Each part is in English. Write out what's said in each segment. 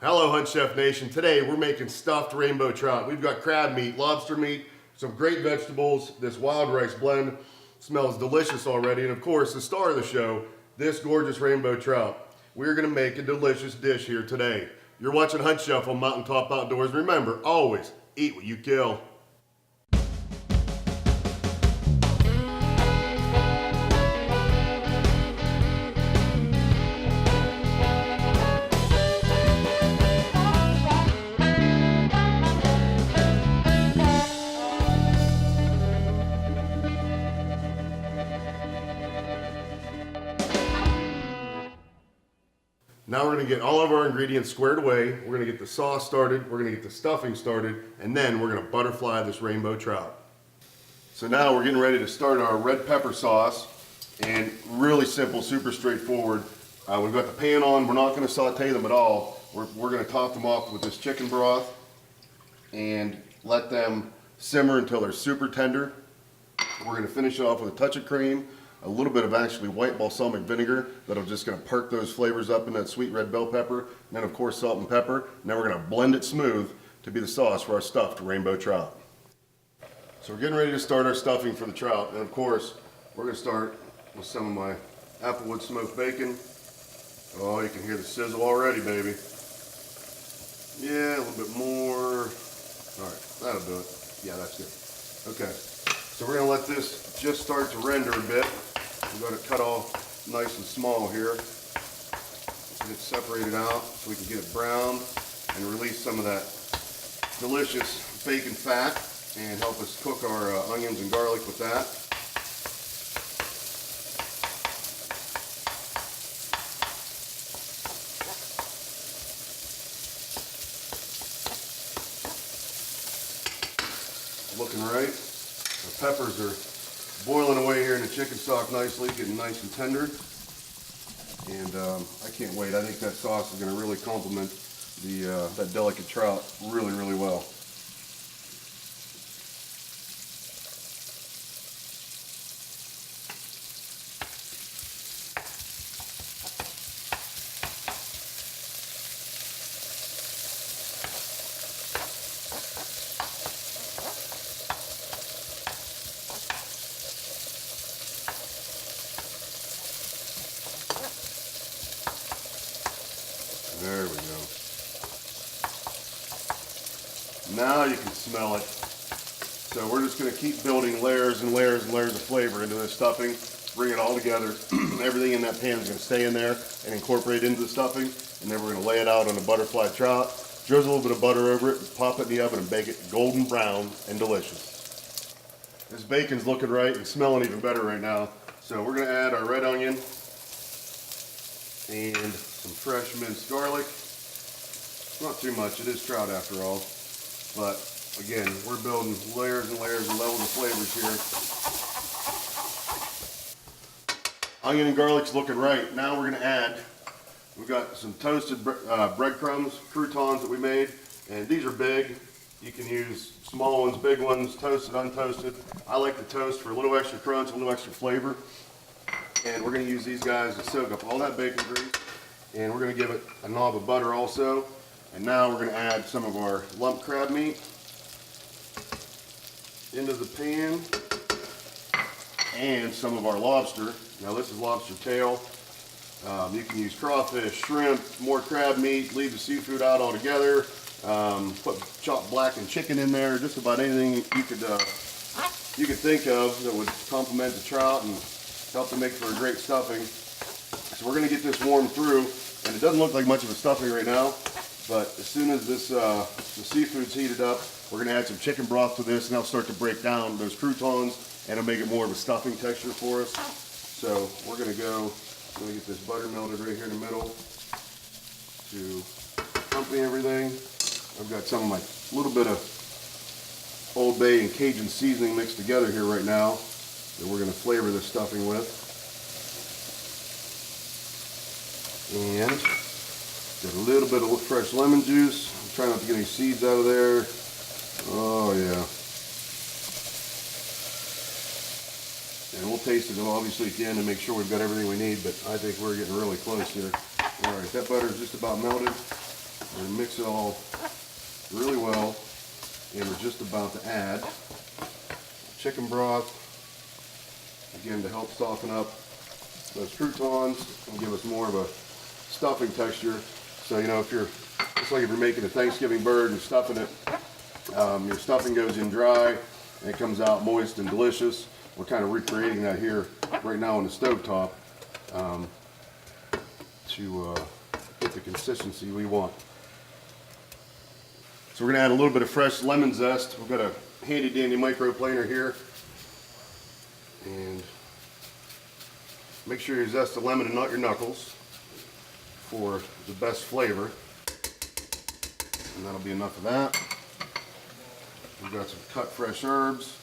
Hello Hunt Chef Nation. Today we're making stuffed rainbow trout. We've got crab meat, lobster meat, some great vegetables. This wild rice blend smells delicious already. And of course, the star of the show, this gorgeous rainbow trout. We're gonna make a delicious dish here today. You're watching Hunt Chef on Mountaintop Outdoors. Remember, always eat what you kill. Now we're gonna get all of our ingredients squared away. We're gonna get the sauce started, we're gonna get the stuffing started, and then we're gonna butterfly this rainbow trout. So now we're getting ready to start our red pepper sauce, and really simple, super straightforward. We've got the pan on, we're not gonna saute them at all. We're gonna top them off with this chicken broth and let them simmer until they're super tender. We're gonna finish it off with a touch of cream, a little bit of actually white balsamic vinegar that'll just gonna perk those flavors up in that sweet red bell pepper, and then of course salt and pepper. And then we're gonna blend it smooth to be the sauce for our stuffed rainbow trout. So we're getting ready to start our stuffing for the trout, and of course we're gonna start with some of my Applewood smoked bacon. Oh, you can hear the sizzle already, baby. Yeah, a little bit more. All right, that'll do it. Yeah, that's good. Okay, so we're gonna let this just start to render a bit. We're going to cut off nice and small here. Get it separated out so we can get it browned and release some of that delicious bacon fat and help us cook our onions and garlic with that. Looking right. The peppers are boiling away here in the chicken stock nicely, getting nice and tender. And I can't wait. I think that sauce is going to really complement that delicate trout really, really well. There we go. Now you can smell it. So we're just going to keep building layers and layers and layers of flavor into this stuffing. Bring it all together. Everything in that pan is going to stay in there and incorporate into the stuffing. And then we're going to lay it out on a butterfly trout. Drizzle a little bit of butter over it, pop it in the oven and bake it golden brown and delicious. This bacon's looking right and smelling even better right now. So we're going to add our red onion and some fresh minced garlic. Not too much, it is trout after all. But again, we're building layers and layers and levels of flavors here. Onion and garlic's looking right. Now we're gonna add, we've got some toasted breadcrumbs, croutons that we made, and these are big. You can use small ones, big ones, toasted, untoasted. I like the toast for a little extra crunch, a little extra flavor. And we're going to use these guys to soak up all that bacon grease. And we're going to give it a knob of butter also. And now we're going to add some of our lump crab meat into the pan. And some of our lobster. Now this is lobster tail. You can use crawfish, shrimp, more crab meat, leave the seafood out altogether. Put chopped blackened chicken in there. Just about anything you could think of that would complement the trout and help to make for a great stuffing. So we're going to get this warmed through, and it doesn't look like much of a stuffing right now, but as soon as this the seafood's heated up, we're going to add some chicken broth to this, and that'll start to break down those croutons, and it'll make it more of a stuffing texture for us. So we're going to get this butter melted right here in the middle to accompany everything. I've got some of my little bit of Old Bay and Cajun seasoning mixed together here right now that we're going to flavor this stuffing with. And get a little bit of fresh lemon juice. I'm trying not to get any seeds out of there. Oh yeah. And we'll taste it obviously at the end to make sure we've got everything we need, but I think we're getting really close here. Alright, that butter is just about melted. We're going to mix it all really well, and we're just about to add chicken broth, again to help soften up those croutons and give us more of a stuffing texture. So you know, it's like if you're making a Thanksgiving bird and stuffing it, your stuffing goes in dry and it comes out moist and delicious. We're kind of recreating that here right now on the stovetop to get the consistency we want. So we're going to add a little bit of fresh lemon zest. We've got a handy dandy microplaner here. And make sure you zest the lemon and not your knuckles for the best flavor. And that'll be enough of that. We've got some cut fresh herbs.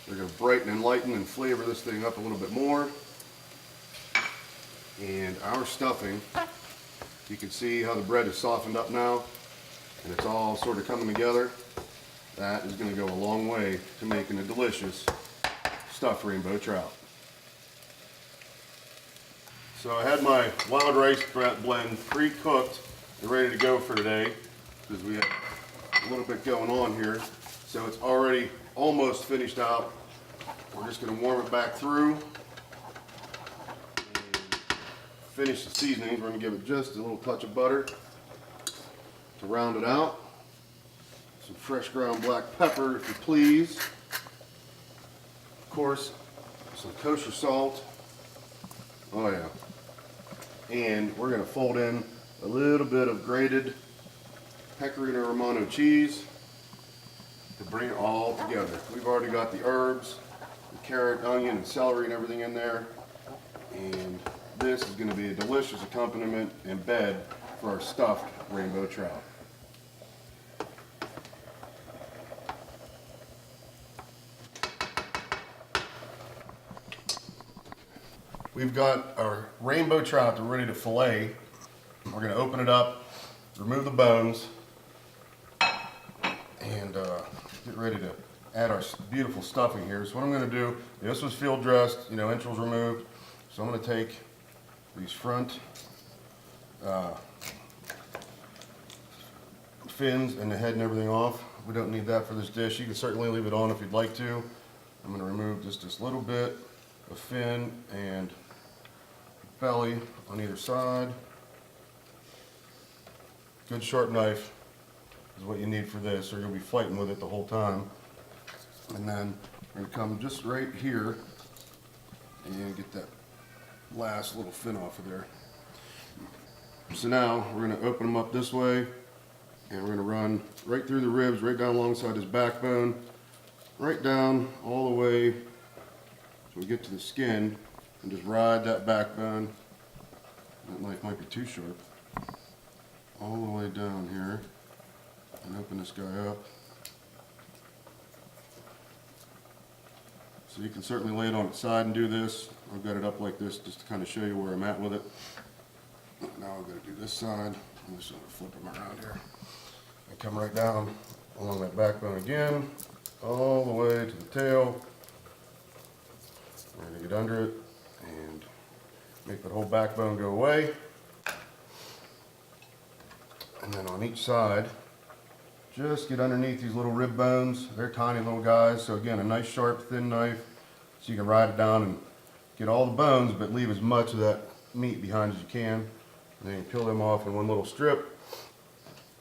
They're going to brighten and lighten and flavor this thing up a little bit more. And our stuffing, you can see how the bread is softened up now and it's all sort of coming together. That is going to go a long way to making a delicious stuffed rainbow trout. So I had my wild rice blend pre-cooked and ready to go for today because we have a little bit going on here. So it's already almost finished out. We're just going to warm it back through and finish the seasonings. We're going to give it just a little touch of butter to round it out. Some fresh ground black pepper, if you please. Of course, some kosher salt. Oh yeah. And we're going to fold in a little bit of grated Pecorino Romano cheese to bring it all together. We've already got the herbs, the carrot, onion, and celery and everything in there. And this is going to be a delicious accompaniment and bed for our stuffed rainbow trout. We've got our rainbow trout that we're ready to fillet. We're going to open it up, remove the bones, and get ready to add our beautiful stuffing here. So what I'm going to do, this was field dressed, you know, entrails removed. So I'm going to take these front fins and the head and everything off. We don't need that for this dish. You can certainly leave it on if you'd like to. I'm going to remove just this little bit of fin and belly on either side. Good sharp knife is what you need for this, or you'll be fighting with it the whole time. And then we're going to come just right here and get that last little fin off of there. So now we're going to open them up this way, and we're going to run right through the ribs, right down alongside his backbone, right down all the way till we get to the skin, and just ride that backbone. That knife might be too sharp. All the way down here, and open this guy up. So you can certainly lay it on its side and do this. I've got it up like this just to kind of show you where I'm at with it. Now I'm going to do this side. I'm just going to flip them around here. And come right down along that backbone again, all the way to the tail. We're going to get under it and make that whole backbone go away. And then on each side, just get underneath these little rib bones. They're tiny little guys, so again, a nice sharp thin knife so you can ride it down and get all the bones but leave as much of that meat behind as you can. And then you peel them off in one little strip.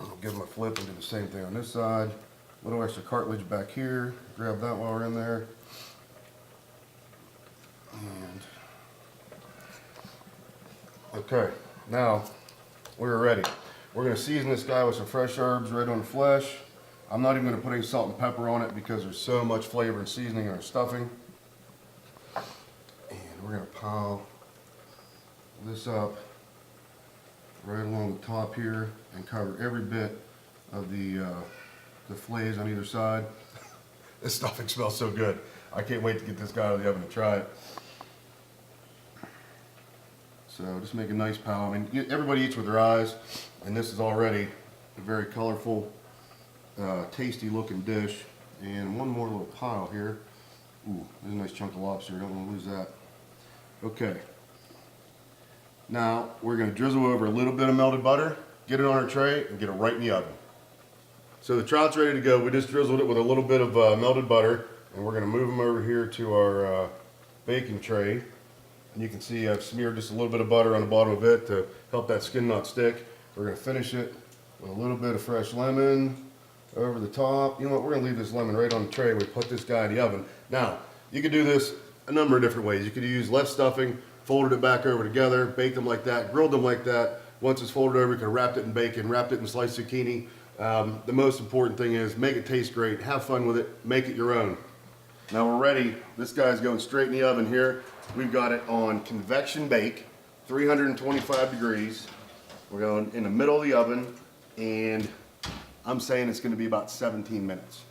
I'll give them a flip and do the same thing on this side. A little extra cartilage back here. Grab that while we're in there. And okay, now we're ready. We're going to season this guy with some fresh herbs right on the flesh. I'm not even going to put any salt and pepper on it because there's so much flavor and seasoning in our stuffing. And we're going to pile this up right along the top here and cover every bit of the fillets on either side. This stuffing smells so good. I can't wait to get this guy out of the oven and try it. So just make a nice pile. I mean, everybody eats with their eyes, and this is already a very colorful, tasty looking dish. And one more little pile here. Ooh, there's a nice chunk of lobster. I don't want to lose that. Okay. Now we're going to drizzle over a little bit of melted butter get it on our tray, and get it right in the oven. So the trout's ready to go. We just drizzled it with a little bit of melted butter, and we're gonna move them over here to our baking tray. And you can see I've smeared just a little bit of butter on the bottom of it to help that skin not stick. We're gonna finish it with a little bit of fresh lemon over the top. You know what, we're gonna leave this lemon right on the tray. We put this guy in the oven. Now, you could do this a number of different ways. You could use less stuffing, folded it back over together, baked them like that, grilled them like that. Once it's folded over, you could wrap it in bacon, wrapped it in sliced zucchini. The most important thing is make it taste great, have fun with it, make it your own. Now we're ready. This guy's going straight in the oven here. We've got it on convection bake, 325 degrees. We're going in the middle of the oven, and I'm saying it's going to be about 17 minutes.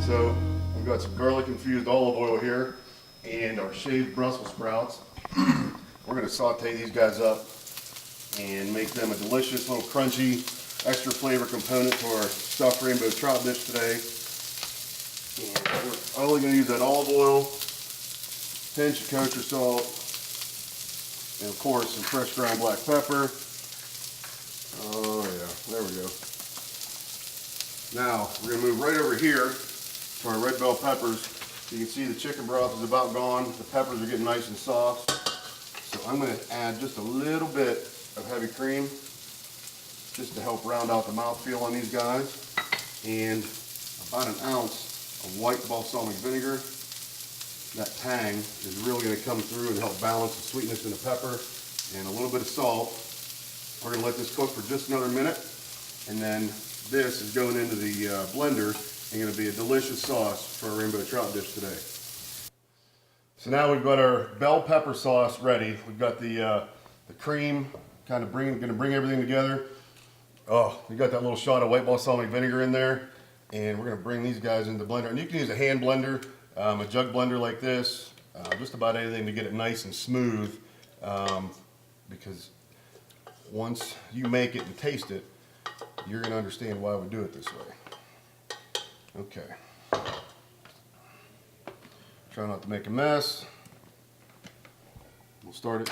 So we've got some garlic infused olive oil here and our shaved Brussels sprouts. We're going to saute these guys up and make them a delicious little crunchy extra flavor component to our stuffed rainbow trout dish today. And we're only going to use that olive oil, pinch of kosher salt, and of course some fresh ground black pepper. Oh yeah, there we go. Now we're going to move right over here to our red bell peppers. You can see the chicken broth is about gone. The peppers are getting nice and soft. So I'm going to add just a little bit of heavy cream just to help round out the mouthfeel on these guys. And about an ounce of white balsamic vinegar. That tang is really going to come through and help balance the sweetness in the pepper. And a little bit of salt. We're going to let this cook for just another minute. And then this is going into the blender and going to be a delicious sauce for our rainbow trout dish today. So now we've got our bell pepper sauce ready. We've got the cream kind of going to bring everything together. Oh, we got that little shot of white balsamic vinegar in there, and we're going to bring these guys into the blender. And you can use a hand blender, a jug blender like this, just about anything to get it nice and smooth. Because once you make it and taste it, you're going to understand why we do it this way. Okay. Try not to make a mess. We'll start it.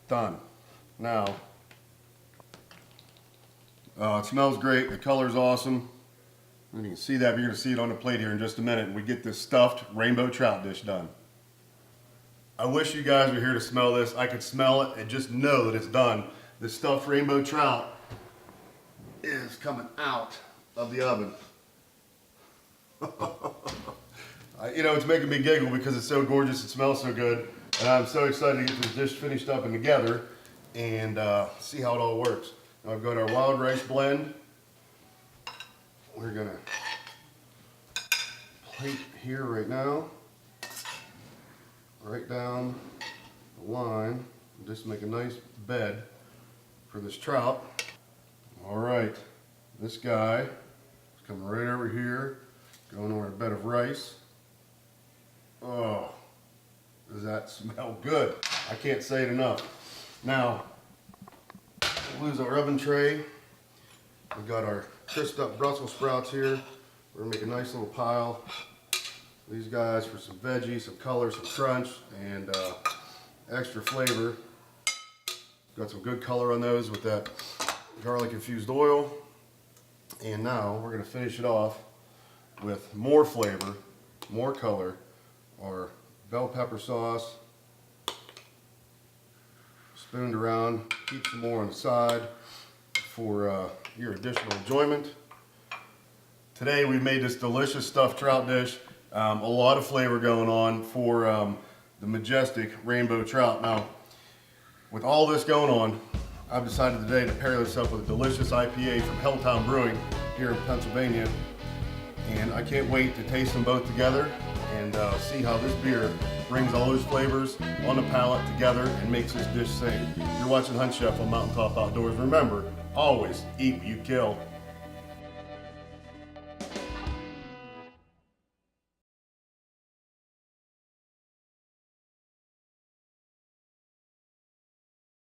Done. Now, it smells great. The color's awesome. And you can see that. You're going to see it on the plate here in just a minute. And we get this stuffed rainbow trout dish done. I wish you guys were here to smell this. I could smell it and just know that it's done. The stuffed rainbow trout is coming out of the oven. You know, it's making me giggle because it's so gorgeous, it smells so good, and I'm so excited to get this dish finished up and together and see how it all works. Now I've got our wild rice blend. We're gonna plate here right now, right down the line, and just make a nice bed for this trout. All right, this guy is coming right over here, going on our bed of rice. Oh, does that smell good? I can't say it enough. Now, we'll use our oven tray. We've got our crisped up Brussels sprouts here. We're gonna make a nice little pile. These guys for some veggies, some color, some crunch, and extra flavor. Got some good color on those with that garlic infused oil. And now we're going to finish it off with more flavor, more color, our bell pepper sauce. Spooned around, keep some more on the side for your additional enjoyment. Today we made this delicious stuffed trout dish. A lot of flavor going on for the majestic rainbow trout. Now, with all this going on, I've decided today to pair this up with a delicious IPA from Helltown Brewing here in Pennsylvania. And I can't wait to taste them both together and see how this beer brings all those flavors on the palate together and makes this dish sing. You're watching Hunt Chef on Mountaintop Outdoors. Remember, always eat what you kill.